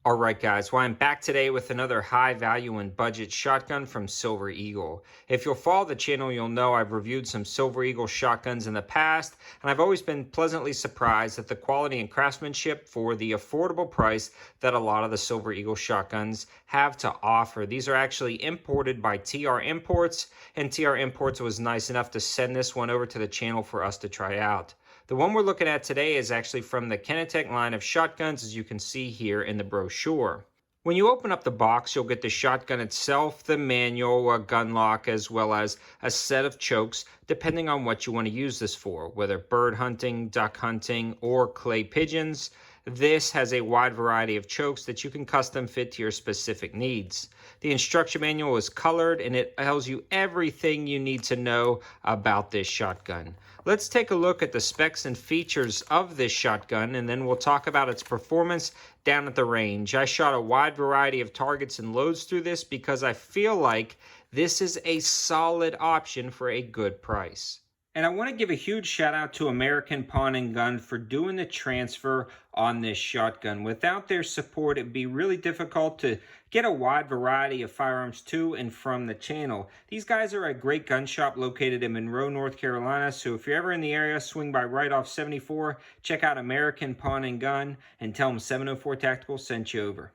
Alright guys, well I'm back today with another high value and budget shotgun from Silver Eagle. If you'll follow the channel, you'll know I've reviewed some Silver Eagle shotguns in the past, and I've always been pleasantly surprised at the quality and craftsmanship for the affordable price that a lot of the Silver Eagle shotguns have to offer. These are actually imported by TR Imports, and TR Imports was nice enough to send this one over to the channel for us to try out. The one we're looking at today is actually from the Kinetic line of shotguns, as you can see here in the brochure. When you open up the box, you'll get the shotgun itself, the manual, a gun lock, as well as a set of chokes, depending on what you want to use this for, whether bird hunting, duck hunting, or clay pigeons. This has a wide variety of chokes that you can custom fit to your specific needs. The instruction manual is colored and it tells you everything you need to know about this shotgun. Let's take a look at the specs and features of this shotgun, and then we'll talk about its performance down at the range. I shot a wide variety of targets and loads through this because I feel like this is a solid option for a good price. And I want to give a huge shout out to American Pawn & Gun for doing the transfer on this shotgun. Without their support, it'd be really difficult to get a wide variety of firearms to and from the channel. These guys are a great gun shop located in Monroe, North Carolina. So if you're ever in the area, swing by right off 74, check out American Pawn & Gun and tell them 704 Tactical sent you over.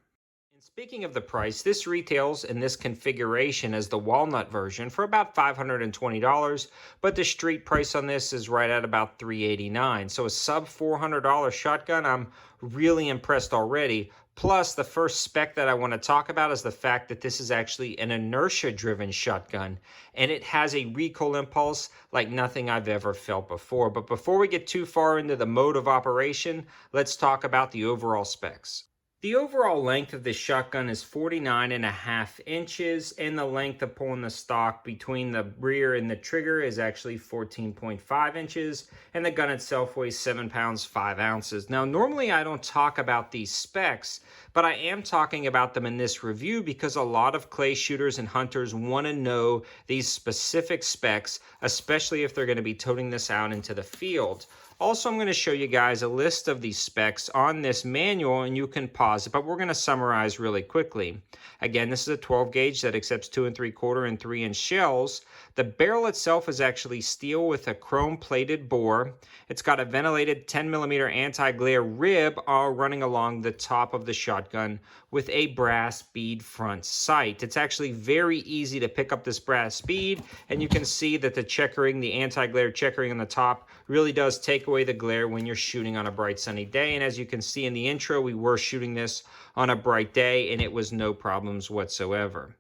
Speaking of the price, this retails in this configuration as the Walnut version for about $520, but the street price on this is right at about $389. So a sub $400 shotgun, I'm really impressed already. Plus, the first spec that I want to talk about is the fact that this is actually an inertia-driven shotgun, and it has a recoil impulse like nothing I've ever felt before. But before we get too far into the mode of operation, let's talk about the overall specs. The overall length of this shotgun is 49.5 inches, and the length of pulling the stock between the rear and the trigger is actually 14.5 inches, and the gun itself weighs 7 pounds 5 ounces. Now, normally I don't talk about these specs, but I am talking about them in this review because a lot of clay shooters and hunters want to know these specific specs, especially if they're going to be toting this out into the field. Also, I'm going to show you guys a list of these specs on this manual, and you can pause it, but we're going to summarize really quickly. Again, this is a 12 gauge that accepts 2 3/4 and 3-inch shells. The barrel itself is actually steel with a chrome plated bore. It's got a ventilated 10mm anti-glare rib running along the top of the shotgun with a brass bead front sight. It's actually very easy to pick up this brass bead, and you can see that the checkering, the anti-glare checkering on the top really does take away the glare when you're shooting on a bright sunny day. And as you can see in the intro, we were shooting this on a bright day and it was no problems whatsoever.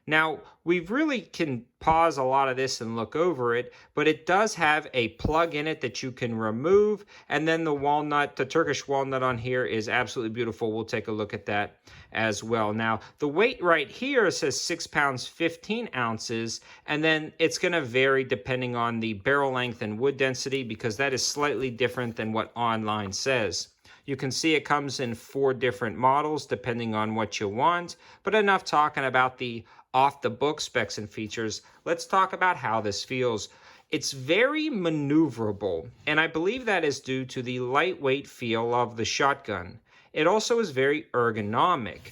Now, we really can pause a lot of this and look over it, but it does have a plug in it that you can remove. And then the walnut, the Turkish walnut on here is absolutely beautiful. We'll take a look at that as well. Now, the weight right here says 6 pounds, 15 ounces, and then it's going to vary depending on the barrel length and wood density because that is slightly different than what online says. You can see it comes in 4 different models depending on what you want, but enough talking about the off-the-book specs and features. Let's talk about how this feels. It's very maneuverable, and I believe that is due to the lightweight feel of the shotgun. It also is very ergonomic.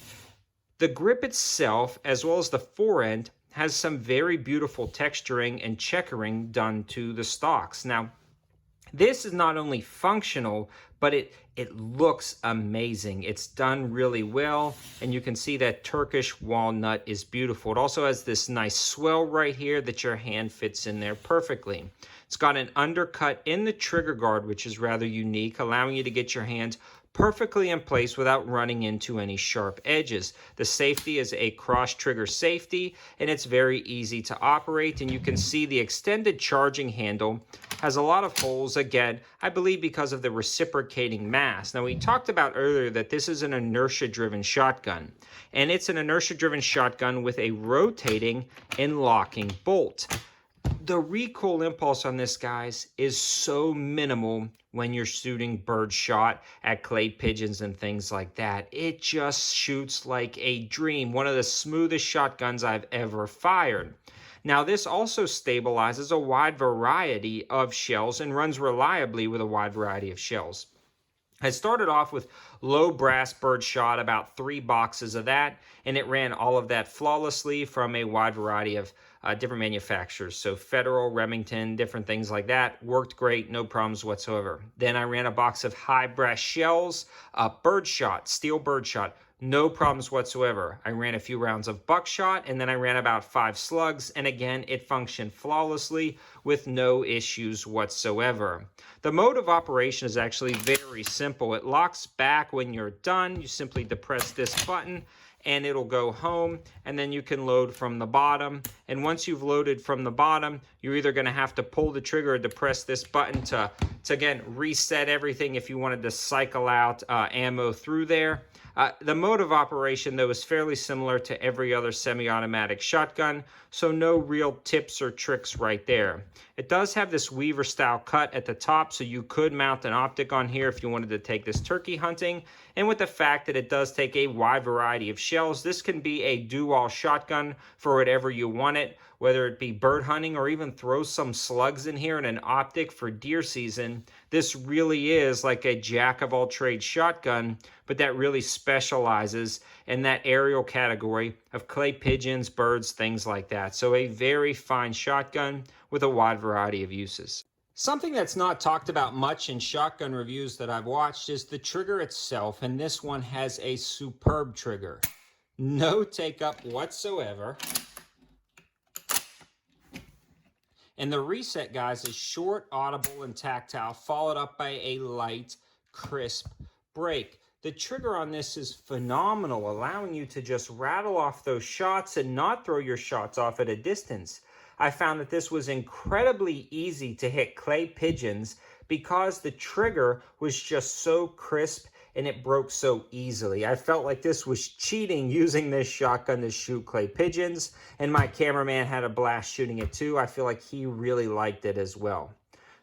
The grip itself, as well as the forend, has some very beautiful texturing and checkering done to the stocks. Now, this is not only functional, but it looks amazing. It's done really well, and you can see that Turkish walnut is beautiful. It also has this nice swell right here that your hand fits in there perfectly. It's got an undercut in the trigger guard, which is rather unique, allowing you to get your hand perfectly in place without running into any sharp edges. The safety is a cross trigger safety, and it's very easy to operate. And you can see the extended charging handle has a lot of holes, again, I believe because of the reciprocating mass. Now, we talked about earlier that this is an inertia-driven shotgun, and it's an inertia-driven shotgun with a rotating and locking bolt. The recoil impulse on this, guys, is so minimal when you're shooting bird shot at clay pigeons and things like that. It just shoots like a dream. One of the smoothest shotguns I've ever fired. Now, this also stabilizes a wide variety of shells and runs reliably with a wide variety of shells. I started off with low brass bird shot, about 3 boxes of that, and it ran all of that flawlessly from a wide variety of different manufacturers. So Federal, Remington, different things like that. Worked great, no problems whatsoever. Then I ran a box of high brass shells, bird shot, steel bird shot. No problems whatsoever. I ran a few rounds of buckshot, and then I ran about 5 slugs, and again, it functioned flawlessly with no issues whatsoever. The mode of operation is actually very simple. It locks back when you're done. You simply depress this button, and it'll go home, and then you can load from the bottom. And once you've loaded from the bottom, you're either going to have to pull the trigger or depress this button to again reset everything if you wanted to cycle out ammo through there. The mode of operation, though, is fairly similar to every other semi-automatic shotgun, so no real tips or tricks right there. It does have this Weaver-style cut at the top, so you could mount an optic on here if you wanted to take this turkey hunting. And with the fact that it does take a wide variety of shells, this can be a do-all shotgun for whatever you want it, whether it be bird hunting or even throw some slugs in here and an optic for deer season. This really is like a jack-of-all-trades shotgun, but that really specializes in that aerial category of clay pigeons, birds, things like that. So a very fine shotgun with a wide variety of uses. Something that's not talked about much in shotgun reviews that I've watched is the trigger itself, and this one has a superb trigger. No take-up whatsoever. And the reset, guys, is short, audible, and tactile, followed up by a light, crisp break. The trigger on this is phenomenal, allowing you to just rattle off those shots and not throw your shots off at a distance. I found that this was incredibly easy to hit clay pigeons because the trigger was just so crisp and it broke so easily. I felt like this was cheating using this shotgun to shoot clay pigeons, and my cameraman had a blast shooting it too. I feel like he really liked it as well.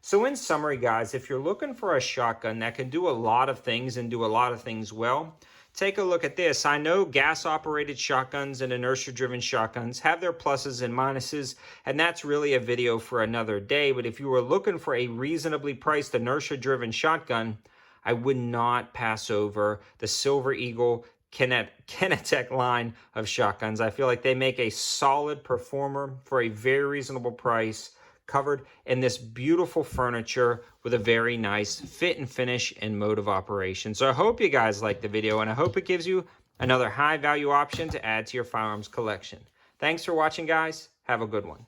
So in summary, guys, if you're looking for a shotgun that can do a lot of things and do a lot of things well, take a look at this. I know gas-operated shotguns and inertia-driven shotguns have their pluses and minuses, and that's really a video for another day. But if you were looking for a reasonably priced inertia-driven shotgun, I would not pass over the Silver Eagle Kinetic line of shotguns. I feel like they make a solid performer for a very reasonable price, covered in this beautiful furniture with a very nice fit and finish and mode of operation. So I hope you guys like the video, and I hope it gives you another high value option to add to your firearms collection. Thanks for watching, guys. Have a good one.